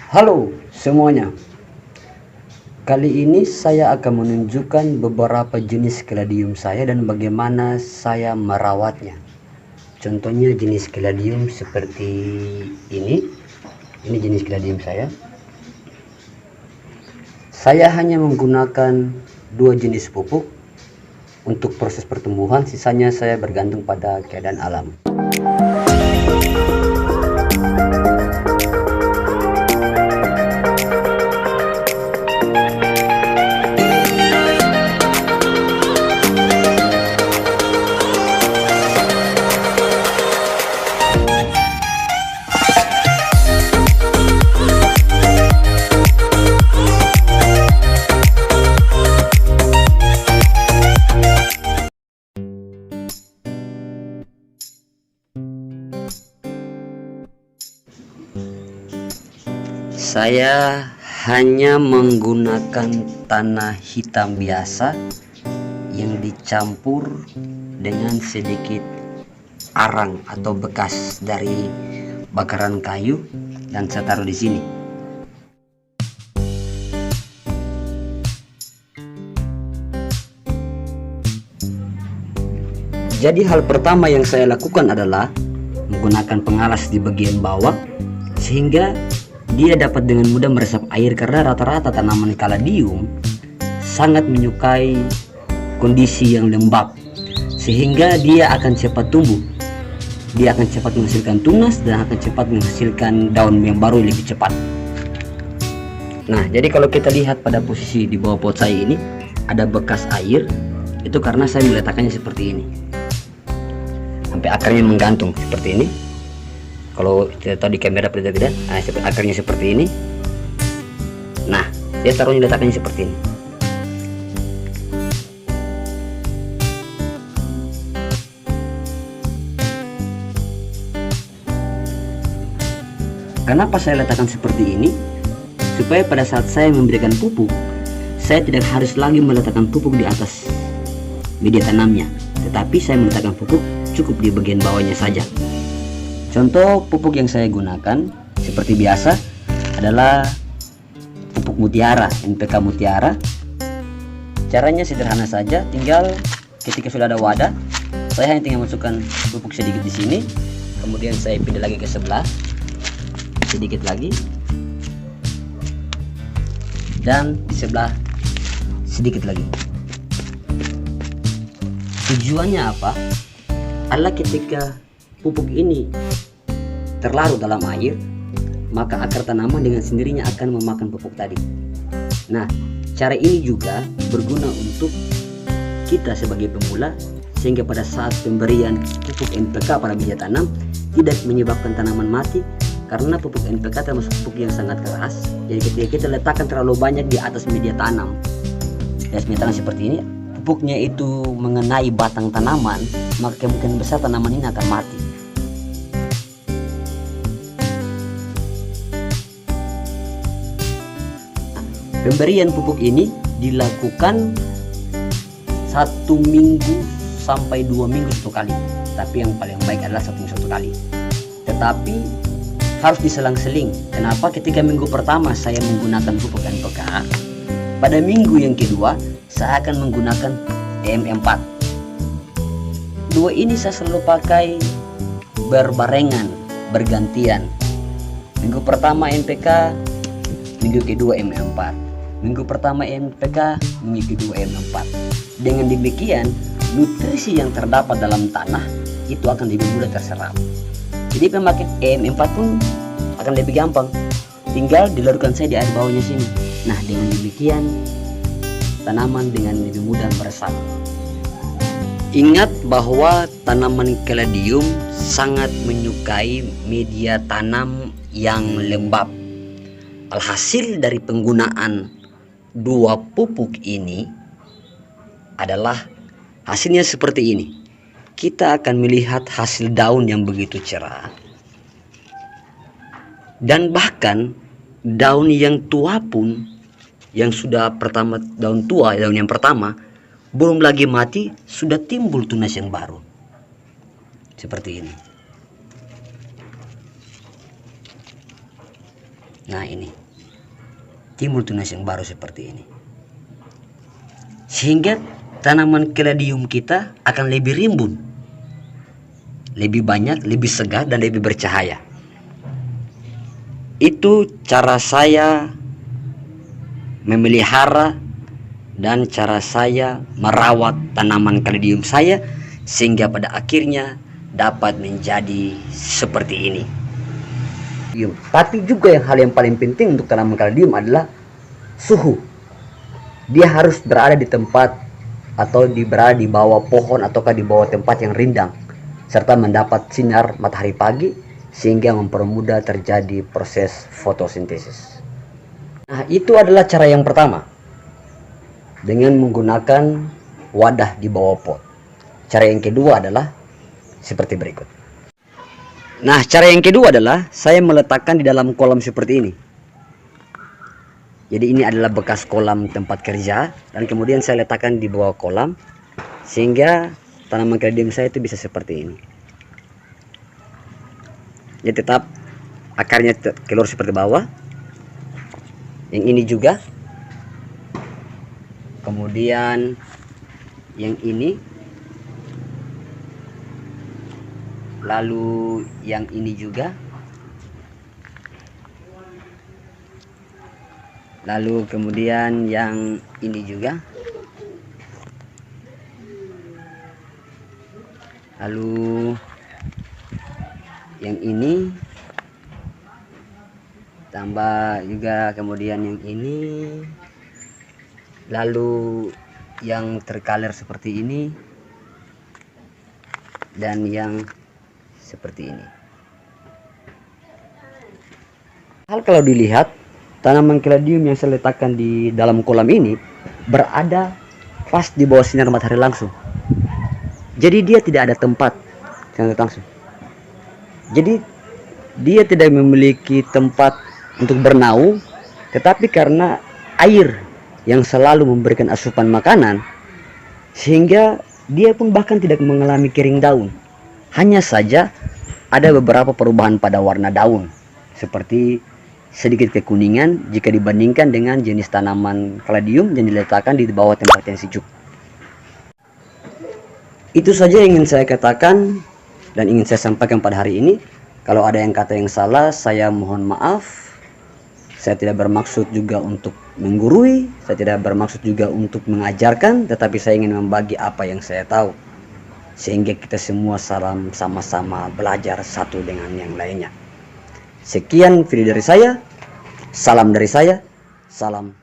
Halo semuanya, kali ini saya akan menunjukkan beberapa jenis caladium saya dan bagaimana saya merawatnya. Contohnya jenis caladium seperti ini jenis caladium saya. Saya hanya menggunakan dua jenis pupuk untuk proses pertumbuhan, sisanya saya bergantung pada keadaan alam. Saya hanya menggunakan tanah hitam biasa yang dicampur dengan sedikit arang atau bekas dari bakaran kayu dan saya taruh di sini. Jadi hal pertama yang saya lakukan adalah menggunakan pengalas di bagian bawah sehingga dia dapat dengan mudah meresap air, karena rata-rata tanaman caladium sangat menyukai kondisi yang lembab sehingga dia akan cepat tumbuh, dia akan cepat menghasilkan tunas dan akan cepat menghasilkan daun yang baru lebih cepat. Nah, jadi kalau kita lihat pada posisi di bawah pot saya ini ada bekas air, itu karena saya meletakkannya seperti ini sampai akarnya menggantung seperti ini. Kalau kita tahu di kamera berbeda-beda, akarnya seperti ini. Nah, dia taruhnya letakkannya seperti ini. Kenapa saya letakkan seperti ini? Supaya pada saat saya memberikan pupuk, saya tidak harus lagi meletakkan pupuk di atas media tanamnya, tetapi saya meletakkan pupuk cukup di bagian bawahnya saja. Contoh pupuk yang saya gunakan seperti biasa adalah pupuk mutiara, NPK mutiara. Caranya sederhana saja, tinggal ketika sudah ada wadah, saya hanya tinggal masukkan pupuk sedikit di sini, kemudian saya pindah lagi ke sebelah, sedikit lagi, dan di sebelah sedikit lagi. Tujuannya apa? Adalah ketika pupuk ini terlarut dalam air, maka akar tanaman dengan sendirinya akan memakan pupuk tadi. Nah, cara ini juga berguna untuk kita sebagai pemula, sehingga pada saat pemberian pupuk NPK pada media tanam tidak menyebabkan tanaman mati, karena pupuk NPK termasuk pupuk yang sangat keras. Jadi ketika kita letakkan terlalu banyak di atas media tanam, seperti ini, pupuknya itu mengenai batang tanaman, maka kemungkinan besar tanaman ini akan mati. Pemberian pupuk ini dilakukan 1 minggu sampai 2 minggu satu kali, tapi yang paling baik adalah 1 minggu satu kali. Tetapi harus diselang-seling. Kenapa? Ketika minggu pertama saya menggunakan pupuk NPK, pada minggu yang kedua saya akan menggunakan TM4. Dua ini saya selalu pakai berbarengan, bergantian. Minggu pertama NPK, minggu kedua M4. Minggu pertama NPK, minggu kedua M4. Dengan demikian, nutrisi yang terdapat dalam tanah itu akan lebih mudah terserap. Jadi pemakaian M4 pun akan lebih gampang. Tinggal dilarutkan saya di air bawahnya sini. Nah, dengan demikian tanaman dengan lebih mudah meresap. Ingat bahwa tanaman caladium sangat menyukai media tanam yang lembab. Alhasil dari penggunaan dua pupuk ini adalah hasilnya seperti ini. Kita akan melihat hasil daun yang begitu cerah, dan bahkan daun yang tua pun, yang sudah pertama daun tua, daun yang pertama belum lagi mati, sudah timbul tunas yang baru seperti ini. Nah ini, timbul tunas yang baru seperti ini. Sehingga tanaman caladium kita akan lebih rimbun, lebih banyak, lebih segar, dan lebih bercahaya. Itu cara saya memelihara dan cara saya merawat tanaman caladium saya, sehingga pada akhirnya dapat menjadi seperti ini. Tapi juga hal yang paling penting untuk tanaman caladium adalah suhu. Dia harus berada di tempat atau berada di bawah pohon ataukah di bawah tempat yang rindang, serta mendapat sinar matahari pagi sehingga mempermudah terjadi proses fotosintesis. Nah, itu adalah cara yang pertama, dengan menggunakan wadah di bawah pot. Cara yang kedua adalah seperti berikut. Nah, cara yang kedua adalah saya meletakkan di dalam kolam seperti ini. Jadi ini adalah bekas kolam tempat kerja, dan kemudian saya letakkan di bawah kolam sehingga tanaman caladium saya itu bisa seperti ini. Ya, tetap akarnya keluar seperti bawah. Yang ini juga. Kemudian yang ini. Lalu yang ini juga. Lalu kemudian yang ini juga. Lalu yang ini. Tambah juga kemudian yang ini. Lalu yang terkaler seperti ini. Dan yang seperti ini. Hal kalau dilihat, tanaman caladium yang saya letakkan di dalam kolam ini berada pas di bawah sinar matahari langsung. Jadi dia tidak ada tempat sinar langsung. Jadi dia tidak memiliki tempat untuk bernaung, tetapi karena air yang selalu memberikan asupan makanan, sehingga dia pun bahkan tidak mengalami kering daun. Hanya saja ada beberapa perubahan pada warna daun, seperti sedikit kekuningan jika dibandingkan dengan jenis tanaman caladium yang diletakkan di bawah tempat yang sejuk. Itu saja yang ingin saya katakan dan ingin saya sampaikan pada hari ini. Kalau ada yang kata yang salah, saya mohon maaf. Saya tidak bermaksud juga untuk menggurui, saya tidak bermaksud juga untuk mengajarkan, tetapi saya ingin membagi apa yang saya tahu, sehingga kita semua sama-sama belajar satu dengan yang lainnya. Sekian video dari saya. Salam dari saya. Salam